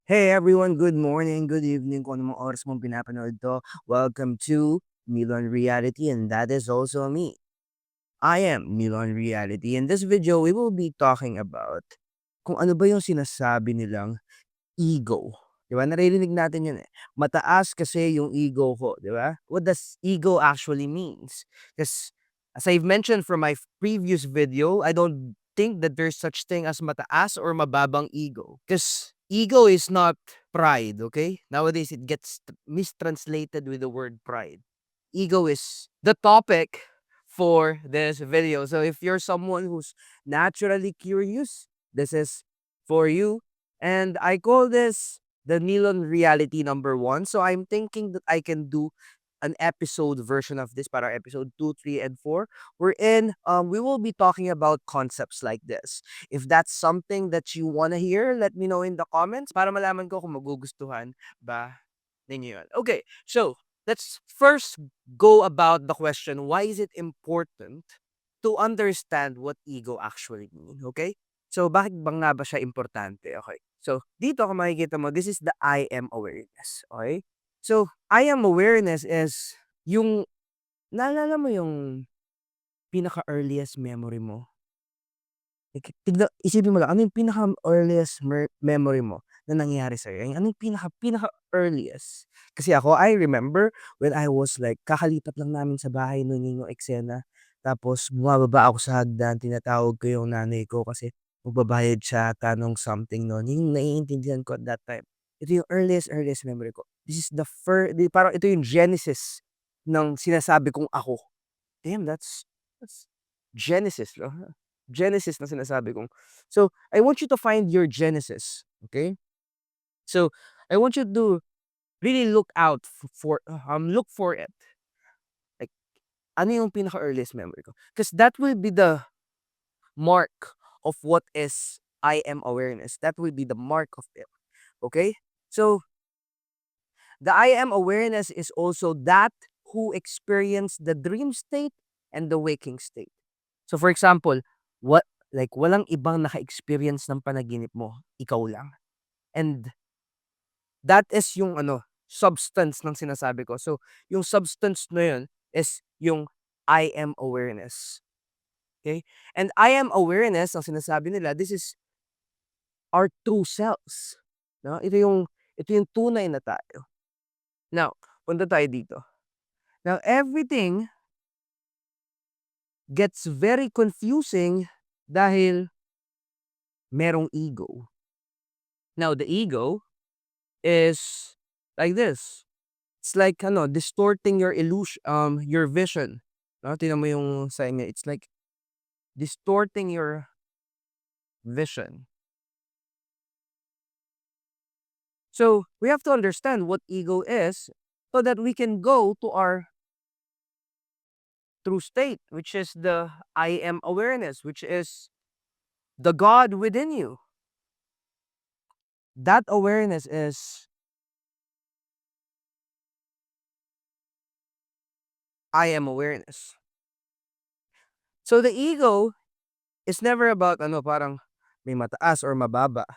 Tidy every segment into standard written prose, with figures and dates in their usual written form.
Hey everyone, good morning, good evening kung anong oras mong pinapanood to. Welcome to Milon Reality and that is also me. I am Milon Reality. In this video, we will be talking about kung ano ba yung sinasabi nilang ego. Di ba? Naririnig natin yun eh. Mataas kasi yung ego ko, di ba? What does ego actually means? Because as I've mentioned from my previous video, I don't think that there's such thing as mataas or mababang ego. Because ego is not pride, okay? Nowadays, it gets mistranslated with the word pride. Ego is the topic for this video. So if you're someone who's naturally curious, this is for you. And I call this the Nilon Reality number 1. So I'm thinking that I can do an episode version of this para episode 2, 3, and 4. We will be talking about concepts like this. If that's something that you want to hear, let me know in the comments para malaman ko kung magugustuhan ba ninyo yun. Okay, so let's first go about the question, why is it important to understand what ego actually mean, okay? So, bakit ba nga ba siya importante? Okay. So, dito kung makikita mo, this is the I am awareness, okay? So, I am awareness is yung, naalala mo yung pinaka-earliest memory mo? Isipin mo lang, ano yung pinaka-earliest memory mo na nangyari sa'yo? Ano yung pinaka-earliest? Kasi ako, I remember when I was like, kakalipat lang namin sa bahay nun yun yung eksena. Tapos, bumababa ako sa hagdan, tinatawag ko yung nanay ko kasi magbabayad siya ata nung something nun. Yun yung naiintindihan ko at that time. Ito yung earliest memory ko. This is the first, parang ito yung genesis ng sinasabi kong ako. Damn, that's Genesis, no? Genesis na sinasabi kong. So, I want you to find your Genesis, okay? So, I want you to really look out look for it. Like, ano yung pinaka-earliest memory ko? Because that will be the mark of what is I am awareness. That will be the mark of it, okay? So, the I am awareness is also that who experienced the dream state and the waking state. So for example, walang ibang naka-experience ng panaginip mo, ikaw lang. And that is yung substance ng sinasabi ko. So yung substance na yun is yung I am awareness. Okay? And I am awareness, ang sinasabi nila, this is our true selves. No? Ito yung tunay na tayo. Now, punta tayo dito. Now, everything gets very confusing dahil merong ego. Now, the ego is like this. It's like distorting your your vision. No, tingnan mo yung sign niya. It's like distorting your vision. So, we have to understand what ego is so that we can go to our true state, which is the I am awareness, which is the God within you. That awareness is I am awareness. So the ego is never about parang may mataas or mababa.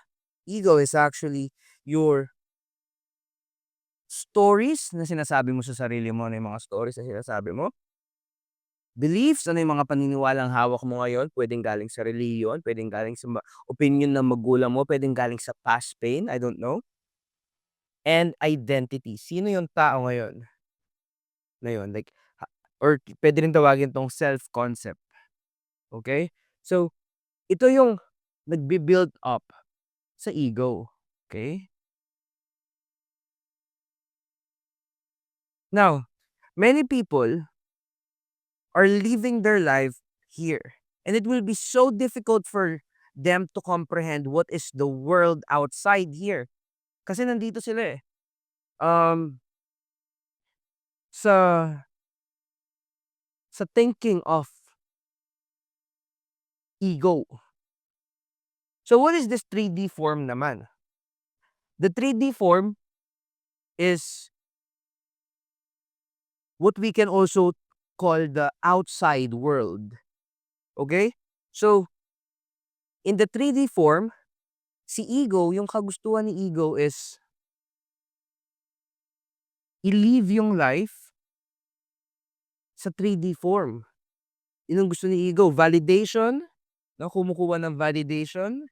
Ego is actually your stories na sinasabi mo sa sarili mo, ano yung mga stories na sinasabi mo. Beliefs, ano yung mga paniniwalang hawak mo ngayon, pwedeng galing sa reliyon, pwedeng galing sa opinion ng magulang mo, pwedeng galing sa past pain, I don't know. And identity, sino yung tao ngayon na yun? Like, or pwede rin tawagin tong self-concept. Okay? So, ito yung nagbi-build up sa ego. Okay? Now, many people are living their life here. And it will be so difficult for them to comprehend what is the world outside here. Kasi nandito sila eh. Sa thinking of ego. So what is this 3D form naman? The 3D form is what we can also call the outside world. Okay? So in the 3D form, Si ego, yung kagustuhan ni ego is i-live yung life sa 3D form. Yun ang gusto ni ego, validation, no, kumukuha ng validation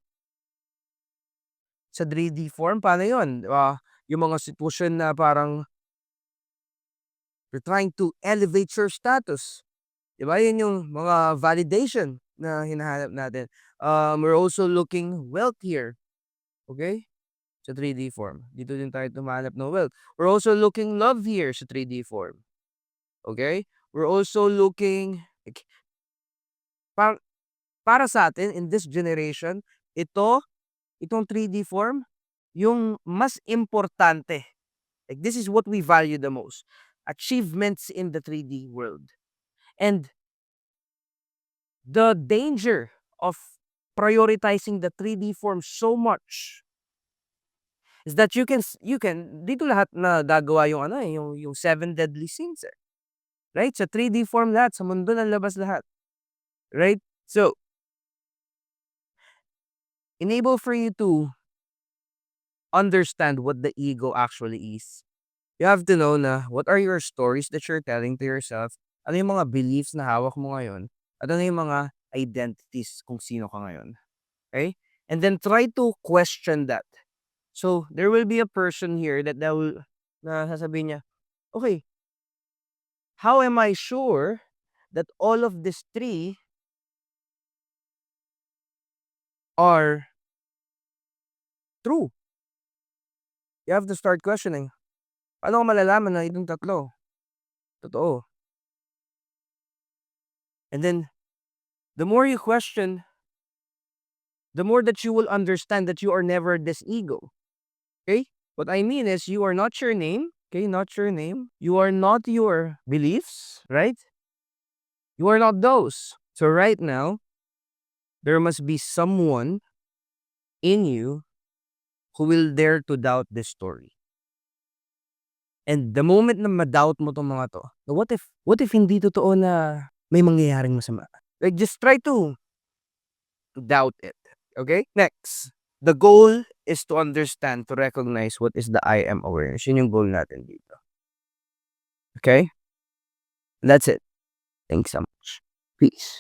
sa 3D form. Paano yun? Yung mga sitwasyon na parang you're trying to elevate your status. 'Di ba? Yun yung mga validation na hinahanap natin. We're also looking wealthier, okay? Sa 3D form. Dito din tayo humahanap ng wealth. We're also looking love here sa 3D form. Okay? We're also looking para, para sa atin in this generation, itong 3D form, yung mas importante. Like this is what we value the most. Achievements in the 3D world. And the danger of prioritizing the 3D form so much is that you can dito lahat na gagawa yung ano, yung 7 deadly sins, eh. Right? Sa 3D form lahat, sa mundo ng labas lahat. Right? So, enable for you to understand what the ego actually is. You have to know na what are your stories that you're telling to yourself, ano yung mga beliefs na hawak mo ngayon, at ano yung mga identities kung sino ka ngayon. Okay? And then try to question that. So, there will be a person here that will, na sasabihin niya, okay, how am I sure that all of these three are true? You have to start questioning. Paano ko malalaman na itong tatlo totoo? And then, the more you question, the more that you will understand that you are never this ego. Okay? What I mean is, you are not your name. Okay? Not your name. You are not your beliefs, right? You are not those. So right now, there must be someone in you who will dare to doubt this story. And the moment na ma-doubt mo 'tong mga 'to, na what if hindi totoo na may mangyayaring masama? Like, just try to doubt it. Okay? Next, the goal is to understand, to recognize what is the I am awareness. Yun yung goal natin dito. Okay? That's it. Thanks so much. Peace.